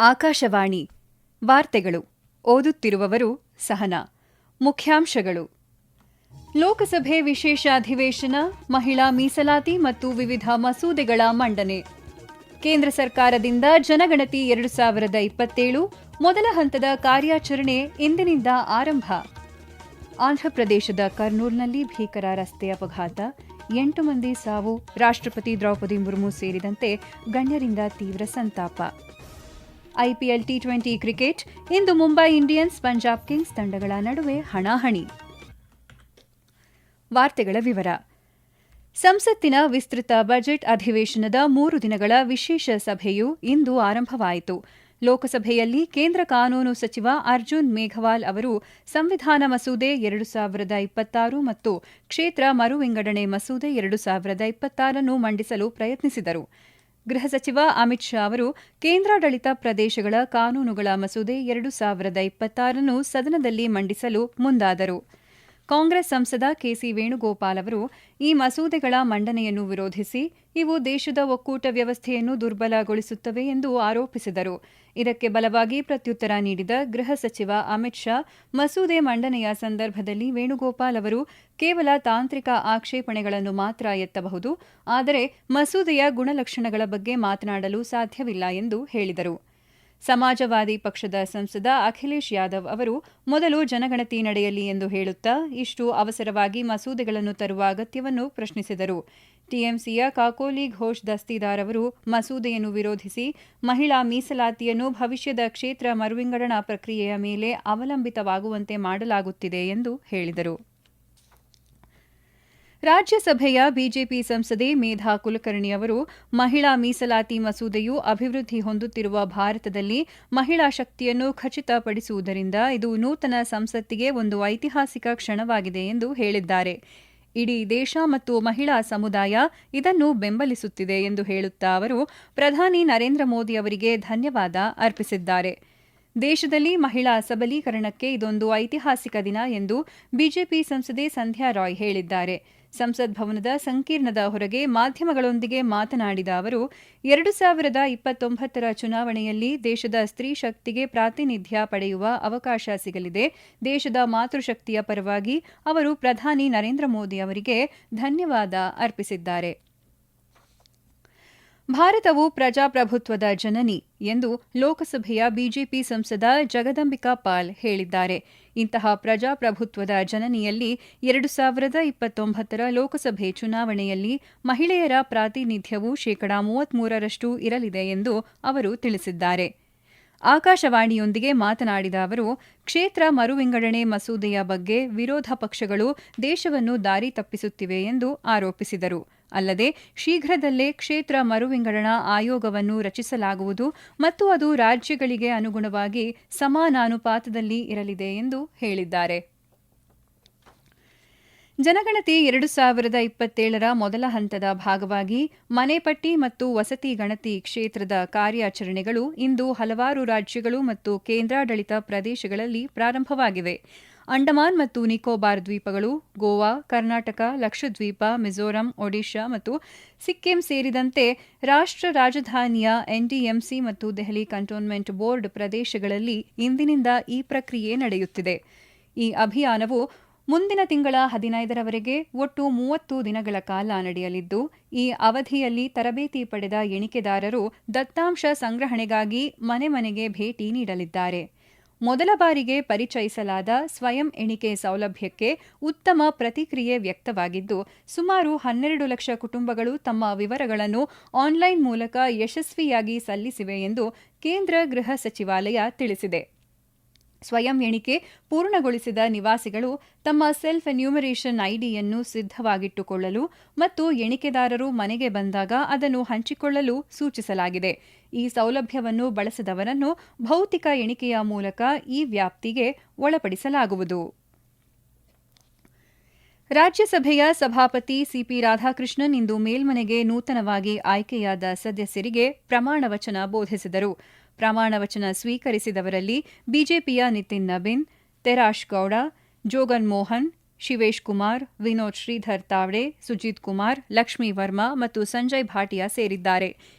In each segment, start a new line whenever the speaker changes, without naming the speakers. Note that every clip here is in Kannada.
ಆಕಾಶವಾಣಿ ವಾರ್ತೆಗಳು ಓದುತ್ತಿರುವವರು ಸಹನಾ. ಮುಖ್ಯಾಂಶಗಳು: ಲೋಕಸಭೆ ವಿಶೇಷ ಅಧಿವೇಶನ, ಮಹಿಳಾ ಮೀಸಲಾತಿ ಮತ್ತು ವಿವಿಧ ಮಸೂದೆಗಳ ಮಂಡನೆ. ಕೇಂದ್ರ ಸರ್ಕಾರದಿಂದ ಜನಗಣತಿ 2027 ಮೊದಲ ಹಂತದ ಕಾರ್ಯಾಚರಣೆ ಇಂದಿನಿಂದ ಆರಂಭ. ಆಂಧ್ರಪ್ರದೇಶದ ಕರ್ನೂಲ್ನಲ್ಲಿ ಭೀಕರ ರಸ್ತೆ ಅಪಘಾತ, 8 ಮಂದಿ ಸಾವು, ರಾಷ್ಟ್ರಪತಿ ದ್ರೌಪದಿ ಮುರ್ಮು ಸೇರಿದಂತೆ ಗಣ್ಯರಿಂದ ತೀವ್ರ ಸಂತಾಪ. ಐಪಿಎಲ್ ಟಿ20 ಕ್ರಿಕೆಟ್ ಇಂದು ಮುಂಬೈ ಇಂಡಿಯನ್ಸ್ ಪಂಜಾಬ್ ಕಿಂಗ್ಸ್ ತಂಡಗಳ ನಡುವೆ ಹಣಾಹಣಿ. ವಾರ್ತೆಗಳ ವಿವರ. ಸಂಸತ್ತಿನ ವಿಸ್ತೃತ ಬಜೆಟ್ ಅಧಿವೇಶನದ 3 ದಿನಗಳ ವಿಶೇಷ ಸಭೆಯು ಇಂದು ಆರಂಭವಾಯಿತು. ಲೋಕಸಭೆಯಲ್ಲಿ ಕೇಂದ್ರ ಕಾನೂನು ಸಚಿವ ಅರ್ಜುನ್ ಮೇಘವಾಲ್ ಅವರು ಸಂವಿಧಾನ ಮಸೂದೆ 2026 ಮತ್ತು ಕ್ಷೇತ್ರ ಮರು ವಿಂಗಡಣೆ ಮಸೂದೆ 2026 ಮಂಡಿಸಲು ಪ್ರಯತ್ನಿಸಿದರು. ಗೃಹ ಸಚಿವ ಅಮಿತ್ ಶಾ ಅವರು ಕೇಂದ್ರಾಡಳಿತ ಪ್ರದೇಶಗಳ ಕಾನೂನುಗಳ ಮಸೂದೆ 2026 ಸದನದಲ್ಲಿ ಮಂಡಿಸಲು ಮುಂದಾದರು. ಕಾಂಗ್ರೆಸ್ ಸಂಸದ ಕೆಸಿ ವೇಣುಗೋಪಾಲ್ ಅವರು ಈ ಮಸೂದೆಗಳ ಮಂಡನೆಯನ್ನು ವಿರೋಧಿಸಿ ಇವು ದೇಶದ ಒಕ್ಕೂಟ ವ್ಯವಸ್ಥೆಯನ್ನು ದುರ್ಬಲಗೊಳಿಸುತ್ತವೆ ಎಂದು ಆರೋಪಿಸಿದರು. ಇದಕ್ಕೆ ಬಲವಾಗಿ ಪ್ರತ್ಯುತ್ತರ ನೀಡಿದ ಗೃಹ ಸಚಿವ ಅಮಿತ್ ಶಾ, ಮಸೂದೆ ಮಂಡನೆಯ ಸಂದರ್ಭದಲ್ಲಿ ವೇಣುಗೋಪಾಲ್ ಅವರು ಕೇವಲ ತಾಂತ್ರಿಕ ಆಕ್ಷೇಪಣೆಗಳನ್ನು ಮಾತ್ರ ಎತ್ತಬಹುದು, ಆದರೆ ಮಸೂದೆಯ ಗುಣಲಕ್ಷಣಗಳ ಬಗ್ಗೆ ಮಾತನಾಡಲು ಸಾಧ್ಯವಿಲ್ಲ ಎಂದು ಹೇಳಿದರು. ಸಮಾಜವಾದಿ ಪಕ್ಷದ ಸಂಸದ ಅಖಿಲೇಶ್ ಯಾದವ್ ಅವರು ಮೊದಲು ಜನಗಣತಿ ನಡೆಯಲಿ ಎಂದು ಹೇಳುತ್ತಾ ಇಷ್ಟು ಅವಸರವಾಗಿ ಮಸೂದೆಗಳನ್ನು ತರುವ ಅಗತ್ಯವನ್ನು ಪ್ರಶ್ನಿಸಿದರು. ಟಿಎಂಸಿಯ ಕಾಕೋಲಿ ಘೋಷ್ ದಸ್ತಿದಾರ್ ಅವರು ಮಸೂದೆಯನ್ನು ವಿರೋಧಿಸಿ ಮಹಿಳಾ ಮೀಸಲಾತಿಯನ್ನು ಭವಿಷ್ಯದ ಕ್ಷೇತ್ರ ಮರುವಿಂಗಡಣಾ ಪ್ರಕ್ರಿಯೆಯ ಮೇಲೆ ಅವಲಂಬಿತವಾಗುವಂತೆ ಮಾಡಲಾಗುತ್ತಿದೆ ಎಂದು ಹೇಳಿದರು. ರಾಜ್ಯಸಭೆಯ ಬಿಜೆಪಿ ಸಂಸದೆ ಮೇಧಾ ಕುಲಕರ್ಣಿ ಅವರು ಮಹಿಳಾ ಮೀಸಲಾತಿ ಮಸೂದೆಯು ಅಭಿವೃದ್ಧಿ ಹೊಂದುತ್ತಿರುವ ಭಾರತದಲ್ಲಿ ಮಹಿಳಾ ಶಕ್ತಿಯನ್ನು ಖಚಿತಪಡಿಸುವುದರಿಂದ ಇದು ನೂತನ ಸಂಸತ್ತಿಗೆ ಒಂದು ಐತಿಹಾಸಿಕ ಕ್ಷಣವಾಗಿದೆ ಎಂದು ಹೇಳಿದ್ದಾರೆ. ಇಡೀ ದೇಶ ಮತ್ತು ಮಹಿಳಾ ಸಮುದಾಯ ಇದನ್ನು ಬೆಂಬಲಿಸುತ್ತಿದೆ ಎಂದು ಹೇಳುತ್ತಾ ಅವರು ಪ್ರಧಾನಿ ನರೇಂದ್ರ ಮೋದಿ ಅವರಿಗೆ ಧನ್ಯವಾದ ಅರ್ಪಿಸಿದ್ದಾರೆ. ದೇಶದಲ್ಲಿ ಮಹಿಳಾ ಸಬಲೀಕರಣಕ್ಕೆ ಇದೊಂದು ಐತಿಹಾಸಿಕ ದಿನ ಎಂದು ಬಿಜೆಪಿ ಸಂಸದೆ ಸಂಧ್ಯಾ ರಾಯ್ ಹೇಳಿದ್ದಾರೆ. ಸಂಸತ್ ಭವನದ ಸಂಕೀರ್ಣದ ಹೊರಗೆ ಮಾಧ್ಯಮಗಳೊಂದಿಗೆ ಮಾತನಾಡಿದ ಅವರು 2029 ಚುನಾವಣೆಯಲ್ಲಿ ದೇಶದ ಸ್ತ್ರೀ ಶಕ್ತಿಗೆ ಪ್ರಾತಿನಿಧ್ಯ ಪಡೆಯುವ ಅವಕಾಶ ಸಿಗಲಿದೆ. ದೇಶದ ಮಾತೃಶಕ್ತಿಯ ಪರವಾಗಿ ಅವರು ಪ್ರಧಾನಿ ನರೇಂದ್ರ ಮೋದಿ ಅವರಿಗೆ ಧನ್ಯವಾದ ಅರ್ಪಿಸಿದ್ದಾರೆ. ಭಾರತವು ಪ್ರಜಾಪ್ರಭುತ್ವದ ಜನನಿ ಎಂದು ಲೋಕಸಭೆಯ ಬಿಜೆಪಿ ಸಂಸದ ಜಗದಂಬಿಕಾ ಪಾಲ್ ಹೇಳಿದ್ದಾರೆ. ಇಂತಹ ಪ್ರಜಾಪ್ರಭುತ್ವದ ಜನನಿಯಲ್ಲಿ 2029 ಲೋಕಸಭೆ ಚುನಾವಣೆಯಲ್ಲಿ ಮಹಿಳೆಯರ ಪ್ರಾತಿನಿಧ್ಯವು 33% ಇರಲಿದೆ ಎಂದು ಅವರು ತಿಳಿಸಿದ್ದಾರೆ. ಆಕಾಶವಾಣಿಯೊಂದಿಗೆ ಮಾತನಾಡಿದ ಅವರು ಕ್ಷೇತ್ರ ಮರುವಿಂಗಡಣೆ ಮಸೂದೆಯ ಬಗ್ಗೆ ವಿರೋಧ ಪಕ್ಷಗಳು ದೇಶವನ್ನು ದಾರಿ ತಪ್ಪಿಸುತ್ತಿವೆ ಎಂದು ಆರೋಪಿಸಿದರು. ಅಲ್ಲದೆ ಶೀಘ್ರದಲ್ಲೇ ಕ್ಷೇತ್ರ ಮರುವಿಂಗಡಣಾ ಆಯೋಗವನ್ನು ರಚಿಸಲಾಗುವುದು ಮತ್ತು ಅದು ರಾಜ್ಯಗಳಿಗೆ ಅನುಗುಣವಾಗಿ ಸಮಾನಾನುಪಾತದಲ್ಲಿ ಇರಲಿದೆ ಎಂದು ಹೇಳಿದ್ದಾರೆ. ಜನಗಣತಿ 2027 ಮೊದಲ ಹಂತದ ಭಾಗವಾಗಿ ಮನೆಪಟ್ಟಿ ಮತ್ತು ವಸತಿ ಗಣತಿ ಕ್ಷೇತ್ರದ ಕಾರ್ಯಾಚರಣೆಗಳು ಇಂದು ಹಲವಾರು ರಾಜ್ಯಗಳು ಮತ್ತು ಕೇಂದ್ರಾಡಳಿತ ಪ್ರದೇಶಗಳಲ್ಲಿ ಪ್ರಾರಂಭವಾಗಿವೆ. ಅಂಡಮಾನ್ ಮತ್ತು ನಿಕೋಬಾರ್ ದ್ವೀಪಗಳು, ಗೋವಾ, ಕರ್ನಾಟಕ, ಲಕ್ಷದ್ವೀಪ, ಮಿಜೋರಾಂ, ಒಡಿಶಾ ಮತ್ತು ಸಿಕ್ಕಿಂ ಸೇರಿದಂತೆ ರಾಷ್ಟ್ರ ರಾಜಧಾನಿಯ ಎನ್ಡಿಎಂಸಿ ಮತ್ತು ದೆಹಲಿ ಕಂಟೋನ್ಮೆಂಟ್ ಬೋರ್ಡ್ ಪ್ರದೇಶಗಳಲ್ಲಿ ಇಂದಿನಿಂದ ಈ ಪ್ರಕ್ರಿಯೆ ನಡೆಯುತ್ತಿದೆ. ಈ ಅಭಿಯಾನವು ಮುಂದಿನ ತಿಂಗಳ 15ರವರೆಗೆ ಒಟ್ಟು 30 ದಿನಗಳ ಕಾಲ ನಡೆಯಲಿದ್ದು, ಈ ಅವಧಿಯಲ್ಲಿ ತರಬೇತಿ ಪಡೆದ ಎಣಿಕೆದಾರರು ದತ್ತಾಂಶ ಸಂಗ್ರಹಣೆಗಾಗಿ ಮನೆ ಮನೆಗೆ ಭೇಟಿ ನೀಡಲಿದ್ದಾರೆ. ಮೊದಲ ಬಾರಿಗೆ ಪರಿಚಯಿಸಲಾದ ಸ್ವಯಂ ಎಣಿಕೆ ಸೌಲಭ್ಯಕ್ಕೆ ಉತ್ತಮ ಪ್ರತಿಕ್ರಿಯೆ ವ್ಯಕ್ತವಾಗಿದ್ದು, ಸುಮಾರು 12 ಲಕ್ಷ ಕುಟುಂಬಗಳು ತಮ್ಮ ವಿವರಗಳನ್ನು ಆನ್ಲೈನ್ ಮೂಲಕ ಯಶಸ್ವಿಯಾಗಿ ಸಲ್ಲಿಸಿವೆ ಎಂದು ಕೇಂದ್ರ ಗೃಹ ಸಚಿವಾಲಯ ತಿಳಿಸಿದೆ. ಸ್ವಯಂ ಎಣಿಕೆ ಪೂರ್ಣಗೊಳಿಸಿದ ನಿವಾಸಿಗಳು ತಮ್ಮ ಸೆಲ್ಫ್ ಎನ್ಯೂಮರೇಷನ್ ಐಡಿಯನ್ನು ಸಿದ್ಧವಾಗಿಟ್ಟುಕೊಳ್ಳಲು ಮತ್ತು ಎಣಿಕೆದಾರರು ಮನೆಗೆ ಬಂದಾಗ ಅದನ್ನು ಹಂಚಿಕೊಳ್ಳಲು ಸೂಚಿಸಲಾಗಿದೆ. ಈ ಸೌಲಭ್ಯವನ್ನು ಬಳಸದವರನ್ನು ಭೌತಿಕ ಎಣಿಕೆಯ ಮೂಲಕ ಈ ವ್ಯಾಪ್ತಿಗೆ ಒಳಪಡಿಸಲಾಗುವುದು. ರಾಜ್ಯಸಭೆಯ ಸಭಾಪತಿ ಸಿಪಿ ರಾಧಾಕೃಷ್ಣನ್ ಇಂದು ಮೇಲ್ಮನೆಗೆ ನೂತನವಾಗಿ ಆಯ್ಕೆಯಾದ ಸದಸ್ಯರಿಗೆ ಪ್ರಮಾಣ ವಚನ ಬೋಧಿಸಿದರು. ಪ್ರಮಾಣ ವಚನ ಸ್ವೀಕರಿಸಿದವರಲ್ಲಿ ಬಿಜೆಪಿಯ ನಿತಿನ್ ನಬೀನ್, ತೆರಾಶ್ ಗೌಡ, ಜೋಗನ್ ಮೋಹನ್, ಶಿವೇಶ್ ಕುಮಾರ್, ವಿನೋದ್ ಶ್ರೀಧರ್ ತಾವ್ಡೆ, ಸುಜಿತ್ ಕುಮಾರ್, ಲಕ್ಷ್ಮೀ ವರ್ಮಾ ಮತ್ತು ಸಂಜಯ್ ಭಾಟಿಯಾ ಸೇರಿದ್ದಾರೆ.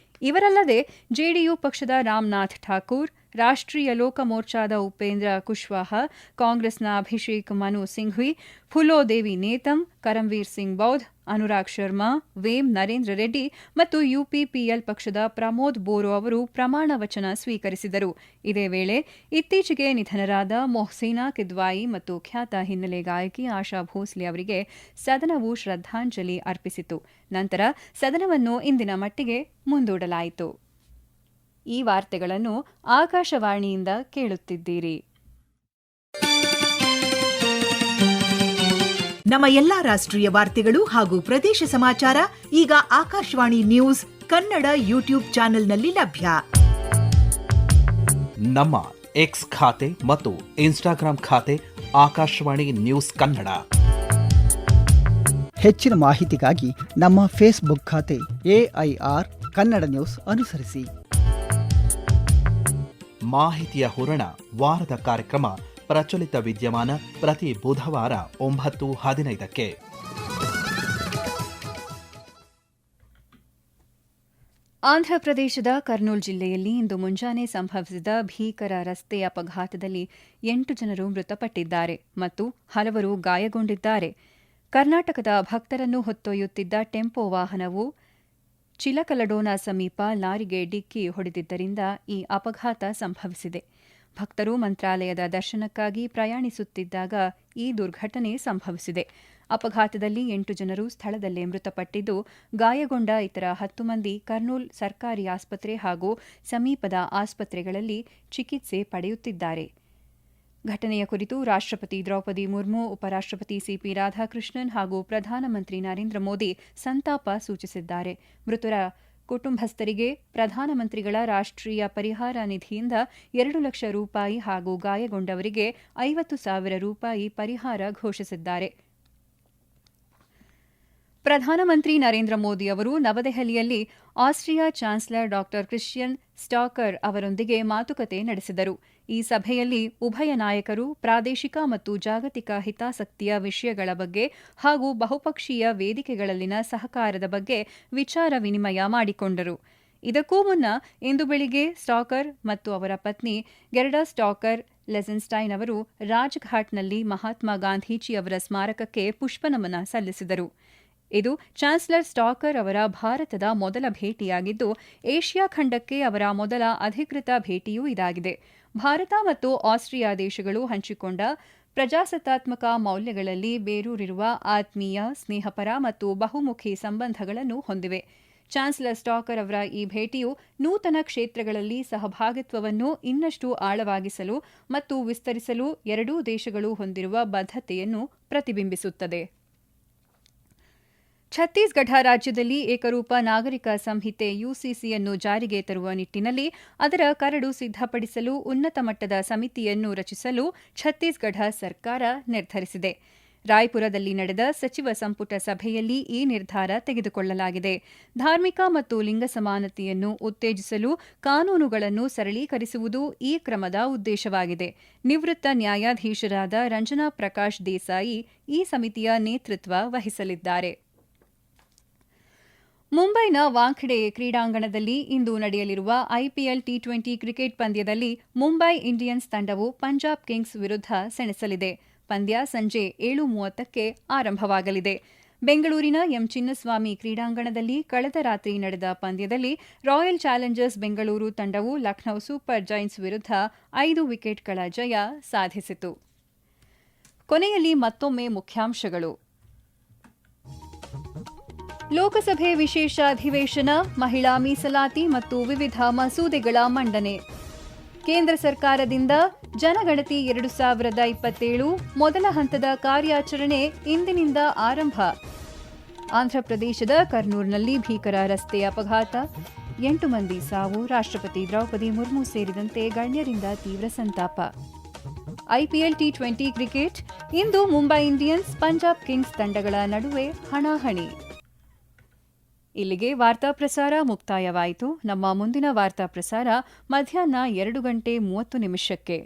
ಇವರಲ್ಲದೆ ಜೆಡಿಯು ಪಕ್ಷದ ರಾಮನಾಥ್ ಠಾಕೂರ್, ರಾಷ್ಟ್ರೀಯ ಲೋಕ ಮೋರ್ಚಾದ ಉಪೇಂದ್ರ ಕುಶ್ವಾಹ, ಕಾಂಗ್ರೆಸ್ನ ಅಭಿಷೇಕ್ ಮನು ಸಿಂಘ್ವಿ, ಫುಲೋದೇವಿ ನೇತಂ, ಕರಂವೀರ್ ಸಿಂಗ್ ಬೌದ್ಧ್, ಅನುರಾಗ್ ಶರ್ಮಾ, ವೇಮ್ ನರೇಂದ್ರ ರೆಡ್ಡಿ ಮತ್ತು ಯುಪಿಪಿಎಲ್ ಪಕ್ಷದ ಪ್ರಮೋದ್ ಬೋರೋ ಅವರು ಪ್ರಮಾಣ ವಚನ ಸ್ವೀಕರಿಸಿದರು. ಇದೇ ವೇಳೆ ಇತ್ತೀಚೆಗೆ ನಿಧನರಾದ ಮೊಹ್ಸೀನಾ ಕಿದ್ವಾಯಿ ಮತ್ತು ಖ್ಯಾತ ಹಿನ್ನೆಲೆ ಗಾಯಕಿ ಆಶಾ ಭೋಸ್ಲೆ ಅವರಿಗೆ ಸದನವು ಶ್ರದ್ಧಾಂಜಲಿ ಅರ್ಪಿಸಿತು. ನಂತರ ಸದನವನ್ನು ಇಂದಿನ ಮಟ್ಟಿಗೆ ಮುಂದೂಡಲಾಯಿತು. ಈ ವಾರ್ತೆಗಳನ್ನು ಆಕಾಶವಾಣಿಯಿಂದ ಕೇಳುತ್ತಿದ್ದೀರಿ.
ನಮ್ಮ ಎಲ್ಲಾ ರಾಷ್ಟ್ರೀಯ ವಾರ್ತೆಗಳು ಹಾಗೂ ಪ್ರದೇಶ ಸಮಾಚಾರ ಈಗ ಆಕಾಶವಾಣಿ ನ್ಯೂಸ್ ಕನ್ನಡ ಯೂಟ್ಯೂಬ್ ಚಾನೆಲ್ನಲ್ಲಿ ಲಭ್ಯ.
ನಮ್ಮ ಎಕ್ಸ್ ಖಾತೆ ಮತ್ತು ಇನ್ಸ್ಟಾಗ್ರಾಂ ಖಾತೆ ಆಕಾಶವಾಣಿ ನ್ಯೂಸ್ ಕನ್ನಡ.
ಹೆಚ್ಚಿನ ಮಾಹಿತಿಗಾಗಿ ನಮ್ಮ ಫೇಸ್ಬುಕ್ ಖಾತೆ AIR ಕನ್ನಡ ನ್ಯೂಸ್ ಅನುಸರಿಸಿ.
ಮಾಹಿತಿಯ ಹೂರಣ ವಾರದ ಕಾರ್ಯಕ್ರಮ ಪ್ರಚಲಿತ ವಿದ್ಯಮಾನ ಪ್ರತಿ ಬುಧವಾರ 9:15.
ಆಂಧ್ರಪ್ರದೇಶದ ಕರ್ನೂಲ್ ಜಿಲ್ಲೆಯಲ್ಲಿ ಇಂದು ಮುಂಜಾನೆ ಸಂಭವಿಸಿದ ಭೀಕರ ರಸ್ತೆ ಅಪಘಾತದಲ್ಲಿ 8 ಜನರು ಮೃತಪಟ್ಟಿದ್ದಾರೆ ಮತ್ತು ಹಲವರು ಗಾಯಗೊಂಡಿದ್ದಾರೆ. ಕರ್ನಾಟಕದ ಭಕ್ತರನ್ನು ಹೊತ್ತೊಯ್ಯುತ್ತಿದ್ದ ಟೆಂಪೋ ವಾಹನವು ಚಿಲಕಲಡೋನಾ ಸಮೀಪ ಲಾರಿಗೆ ಡಿಕ್ಕಿ ಹೊಡೆದಿದ್ದರಿಂದ ಈ ಅಪಘಾತ ಸಂಭವಿಸಿದೆ. ಭಕ್ತರು ಮಂತ್ರಾಲಯದ ದರ್ಶನಕ್ಕಾಗಿ ಪ್ರಯಾಣಿಸುತ್ತಿದ್ದಾಗ ಈ ದುರ್ಘಟನೆ ಸಂಭವಿಸಿದೆ. ಅಪಘಾತದಲ್ಲಿ 8 ಜನರು ಸ್ಥಳದಲ್ಲೇ ಮೃತಪಟ್ಟಿದ್ದು, ಗಾಯಗೊಂಡ ಇತರ 10 ಮಂದಿ ಕರ್ನೂಲ್ ಸರ್ಕಾರಿ ಆಸ್ಪತ್ರೆ ಹಾಗೂ ಸಮೀಪದ ಆಸ್ಪತ್ರೆಗಳಲ್ಲಿ ಚಿಕಿತ್ಸೆ ಪಡೆಯುತ್ತಿದ್ದಾರೆ. ಘಟನೆಯ ಕುರಿತು ರಾಷ್ಟ್ರಪತಿ ದ್ರೌಪದಿ ಮುರ್ಮು, ಉಪರಾಷ್ಟ್ರಪತಿ ಸಿಪಿ ರಾಧಾಕೃಷ್ಣನ್ ಹಾಗೂ ಪ್ರಧಾನಮಂತ್ರಿ ನರೇಂದ್ರ ಮೋದಿ ಸಂತಾಪ ಸೂಚಿಸಿದ್ದಾರೆ. ಮೃತರ ಕುಟುಂಬಸ್ಥರಿಗೆ ಪ್ರಧಾನಮಂತ್ರಿಗಳ ರಾಷ್ಟ್ರೀಯ ಪರಿಹಾರ ನಿಧಿಯಿಂದ 2 ಲಕ್ಷ ರೂಪಾಯಿ ಹಾಗೂ ಗಾಯಗೊಂಡವರಿಗೆ 50,000 ರೂಪಾಯಿ ಪರಿಹಾರ ಘೋಷಿಸಿದ್ದಾರೆ. ಪ್ರಧಾನಮಂತ್ರಿ ನರೇಂದ್ರ ಮೋದಿ ಅವರು ನವದೆಹಲಿಯಲ್ಲಿ ಆಸ್ಟ್ರಿಯಾ ಚಾನ್ಸಲರ್ ಡಾ ಕ್ರಿಶ್ಚಿಯನ್ ಸ್ಟಾಕರ್ ಅವರೊಂದಿಗೆ ಮಾತುಕತೆ ನಡೆಸಿದರು. ಈ ಸಭೆಯಲ್ಲಿ ಉಭಯ ನಾಯಕರು ಪ್ರಾದೇಶಿಕ ಮತ್ತು ಜಾಗತಿಕ ಹಿತಾಸಕ್ತಿಯ ವಿಷಯಗಳ ಬಗ್ಗೆ ಹಾಗೂ ಬಹುಪಕ್ಷೀಯ ವೇದಿಕೆಗಳಲ್ಲಿನ ಸಹಕಾರದ ಬಗ್ಗೆ ವಿಚಾರ ವಿನಿಮಯ ಮಾಡಿಕೊಂಡರು. ಇದಕ್ಕೂ ಮುನ್ನ ಇಂದು ಬೆಳಿಗ್ಗೆ ಸ್ಟಾಕರ್ ಮತ್ತು ಅವರ ಪತ್ನಿ ಗೆರ್ಡಾ ಸ್ಟಾಕರ್ ಲೆಸೆನ್ಸ್ಟೈನ್ ಅವರು ರಾಜ್ಘಾಟ್ನಲ್ಲಿ ಮಹಾತ್ಮ ಗಾಂಧೀಜಿಯವರ ಸ್ಮಾರಕಕ್ಕೆ ಪುಷ್ಪನಮನ ಸಲ್ಲಿಸಿದರು. ಇದು ಚಾನ್ಸಲರ್ ಸ್ಟಾಕರ್ ಅವರ ಭಾರತದ ಮೊದಲ ಭೇಟಿಯಾಗಿದ್ದು, ಏಷ್ಯಾ ಖಂಡಕ್ಕೆ ಅವರ ಮೊದಲ ಅಧಿಕೃತ ಭೇಟಿಯೂ ಇದಾಗಿದೆ. ಭಾರತ ಮತ್ತು ಆಸ್ಟ್ರಿಯಾ ದೇಶಗಳು ಹಂಚಿಕೊಂಡ ಪ್ರಜಾಸತ್ತಾತ್ಮಕ ಮೌಲ್ಯಗಳಲ್ಲಿ ಬೇರೂರಿರುವ ಆತ್ಮೀಯ, ಸ್ನೇಹಪರ ಮತ್ತು ಬಹುಮುಖಿ ಸಂಬಂಧಗಳನ್ನು ಹೊಂದಿವೆ. ಚಾನ್ಸಲರ್ ಸ್ಟಾಕರ್ ಅವರ ಈ ಭೇಟಿಯು ನೂತನ ಕ್ಷೇತ್ರಗಳಲ್ಲಿ ಸಹಭಾಗಿತ್ವವನ್ನು ಇನ್ನಷ್ಟು ಆಳವಾಗಿಸಲು ಮತ್ತು ವಿಸ್ತರಿಸಲು ಎರಡೂ ದೇಶಗಳು ಹೊಂದಿರುವ ಬದ್ಧತೆಯನ್ನು ಪ್ರತಿಬಿಂಬಿಸುತ್ತದೆ. ಛತ್ತೀಸ್ಗಢ ರಾಜ್ಯದಲ್ಲಿ ಏಕರೂಪ ನಾಗರಿಕ ಸಂಹಿತೆ ಯುಸಿಸಿಯನ್ನು ಜಾರಿಗೆ ತರುವ ನಿಟ್ಟಿನಲ್ಲಿ ಅದರ ಕರಡು ಸಿದ್ಧಪಡಿಸಲು ಉನ್ನತ ಮಟ್ಟದ ಸಮಿತಿಯನ್ನು ರಚಿಸಲು ಛತ್ತೀಸ್ಗಢ ಸರ್ಕಾರ ನಿರ್ಧರಿಸಿದೆ. ರಾಯ್ಪುರದಲ್ಲಿ ನಡೆದ ಸಚಿವ ಸಂಪುಟ ಸಭೆಯಲ್ಲಿ ಈ ನಿರ್ಧಾರ ತೆಗೆದುಕೊಳ್ಳಲಾಗಿದೆ. ಧಾರ್ಮಿಕ ಮತ್ತು ಲಿಂಗ ಸಮಾನತೆಯನ್ನು ಉತ್ತೇಜಿಸಲು ಕಾನೂನುಗಳನ್ನು ಸರಳೀಕರಿಸುವುದು ಈ ಕ್ರಮದ ಉದ್ದೇಶವಾಗಿದೆ. ನಿವೃತ್ತ ನ್ಯಾಯಾಧೀಶರಾದ ರಂಜನಾ ಪ್ರಕಾಶ್ ದೇಸಾಯಿ ಈ ಸಮಿತಿಯ ನೇತೃತ್ವ ವಹಿಸಲಿದ್ದಾರೆ. ಮುಂಬೈನ ವಾಂಖೆಡೆ ಕ್ರೀಡಾಂಗಣದಲ್ಲಿ ಇಂದು ನಡೆಯಲಿರುವ ಐಪಿಎಲ್ ಟಿ20 ಕ್ರಿಕೆಟ್ ಪಂದ್ಯದಲ್ಲಿ ಮುಂಬೈ ಇಂಡಿಯನ್ಸ್ ತಂಡವು ಪಂಜಾಬ್ ಕಿಂಗ್ಸ್ ವಿರುದ್ಧ ಸೆಣಸಲಿದೆ. ಪಂದ್ಯ ಸಂಜೆ 7:30ಕ್ಕೆ ಆರಂಭವಾಗಲಿದೆ. ಬೆಂಗಳೂರಿನ ಚಿನ್ನಸ್ವಾಮಿ ಕ್ರೀಡಾಂಗಣದಲ್ಲಿ ಕಳೆದ ರಾತ್ರಿ ನಡೆದ ಪಂದ್ಯದಲ್ಲಿ ರಾಯಲ್ ಚಾಲೆಂಜರ್ಸ್ ಬೆಂಗಳೂರು ತಂಡವು ಲಖನೌ ಸೂಪರ್ ಜೈಂಟ್ಸ್ ವಿರುದ್ಧ 5 ವಿಕೆಟ್ಗಳ ಜಯ ಸಾಧಿಸಿತು. ಕೊನೆಯಲ್ಲಿ ಮತ್ತೊಮ್ಮೆ ಮುಖ್ಯಾಂಶಗಳು. ಲೋಕಸಭೆ ವಿಶೇಷ ಅಧಿವೇಶನ, ಮಹಿಳಾ ಮೀಸಲಾತಿ ಮತ್ತು ವಿವಿಧ ಮಸೂದೆಗಳ ಮಂಡನೆ. ಕೇಂದ್ರ ಸರ್ಕಾರದಿಂದ ಜನಗಣತಿ 2027 ಮೊದಲ ಹಂತದ ಕಾರ್ಯಾಚರಣೆ ಇಂದಿನಿಂದ ಆರಂಭ. ಆಂಧ್ರಪ್ರದೇಶದ ಕರ್ನೂಲ್ನಲ್ಲಿ ಭೀಕರ ರಸ್ತೆ ಅಪಘಾತ, 8 ಮಂದಿ ಸಾವು, ರಾಷ್ಟ್ರಪತಿ ದ್ರೌಪದಿ ಮುರ್ಮು ಸೇರಿದಂತೆ ಗಣ್ಯರಿಂದ ತೀವ್ರ ಸಂತಾಪ. ಐಪಿಎಲ್ ಟಿ20 ಕ್ರಿಕೆಟ್, ಇಂದು ಮುಂಬೈ ಇಂಡಿಯನ್ಸ್ ಪಂಜಾಬ್ ಕಿಂಗ್ಸ್ ತಂಡಗಳ ನಡುವೆ ಹಣಾಹಣಿ. ಇಲ್ಲಿಗೆ ವಾರ್ತಾ ಪ್ರಸಾರ ಮುಕ್ತಾಯವಾಯಿತು. ನಮ್ಮ ಮುಂದಿನ ವಾರ್ತಾ ಪ್ರಸಾರ ಮಧ್ಯಾಹ್ನ 2:30 ನಿಮಿಷಕ್ಕೆ.